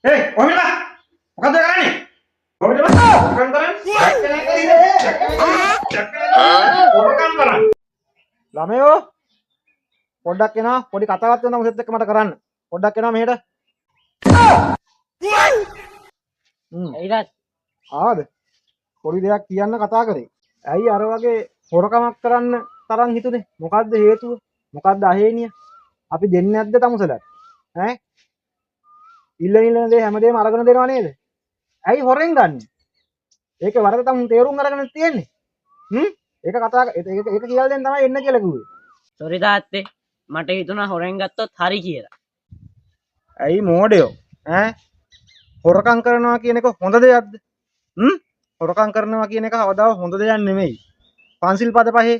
Hei, Omila, bukan tuh kan nih? Omila, bukan kan? Bukan kan? ළමයෝ පොඩ්ඩක් එනවා පොඩි කතාවක් තියෙනවා මුසෙත් එක්ක මට කරන්න පොඩ්ඩක් එනවා මෙහෙට ඇයිලත් ආවද පොඩි දෙයක් කියන්න කතා කරේ ඇයි අර වගේ හොරකමක් කරන්න තරම් හිතුනේ මොකද්ද හේතුව මොකද්ද අහේනිය අපි දෙන්නේ නැද්ද තමුසලට ඈ ඉල්ලන දේ හැමදේම අරගෙන දෙනව නේද ඇයි හොරෙන් ගන්න ඒකේ වරද තමුන් තේරුම් අරගෙන තියෙන්නේ ඒක කතා ඒක කියලා දෙන්න තමයි එන්න කියලා කිව්වේ සොරි තාත්තේ මට හිතුණා හොරෙන් ගත්තොත් හරි කියලා. ඇයි මෝඩයෝ ඈ හොරකම් කරනවා කියන එක හොඳ දෙයක්ද? හොරකම් කරනවා කියන එක කවදාවත් හොඳ දෙයක් නෙමෙයි. පන්සිල් පද පහේ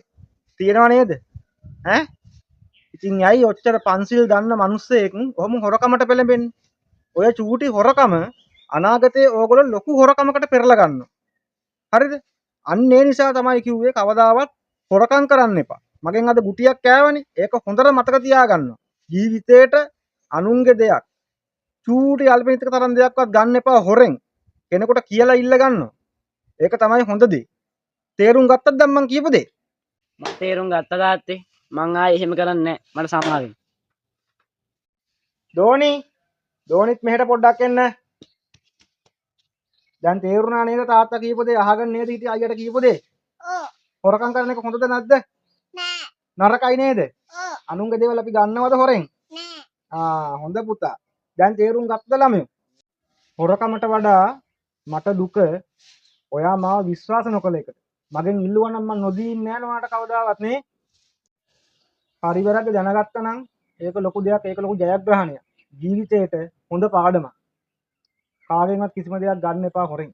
තියෙනව නේද? ඈ? ඉතින් ඇයි ඔච්චර පන්සිල් දන්න මිනිස්සෙක් ඔහොම හොරකමට පෙළඹෙන්නේ? ඔය චූටි හොරකම අනාගතේ ඕගොල්ලෝ ලොකු හොරකමකට පෙරලා ගන්නවා. හරිද? අන්න ඒ නිසා තමයි කිව්වේ කවදාවත් හොරකම් කරන්න එපා. මගෙන් අද ගුටියක් කෑවනේ. ඒක හොඳට මතක තියාගන්න. ජීවිතේට අනුන්ගේ දෙයක් චූටි අල්පෙනිතක තරම් දෙයක්වත් ගන්න එපා හොරෙන්. කෙනෙකුට කියලා ඉල්ල ගන්නවා. ඒක තමයි හොඳ දේ. තේරුම් ගත්තද දැන් මං කියපු දේ? මම තේරුම් ගත්තා තාත්තේ. මං ආයේ එහෙම කරන්නේ නැහැ. මට සමාවෙන්න. දෝනිත් මෙහෙට පොඩ්ඩක් එන්න. දැන් තේරුණා නේද තාත්තා කියපු දේ අහගෙන නේද හිටියේ අයියට කියපු දේ? ඔව්. හොරකම් කරන එක හොඳද නැද්ද? නෑ. නරකයි නේද? ඔව්. අනුන්ගේ දේවල් අපි ගන්නවද හොරෙන්? නෑ. හොඳ පුතා. දැන් තේරුම් ගත්තද ළමයෝ? හොරකමට වඩා මට දුක ඔයා මාව විශ්වාස නොකළ එකට. මගෙන් ඉල්ලුවා නම් මං නොදී ඉන්නේ නැහැ නෝනාට කවදාවත් නේ. හරි වැරද්ද දැනගත්තා නම් ඒක ලොකු දෙයක් ඒක ලොකු ජයග්‍රහණයක්. ජීවිතේට හොඳ පාඩමක්. කාගෙන්වත් කිසිම දෙයක් ගන්න එපා හොරෙන්.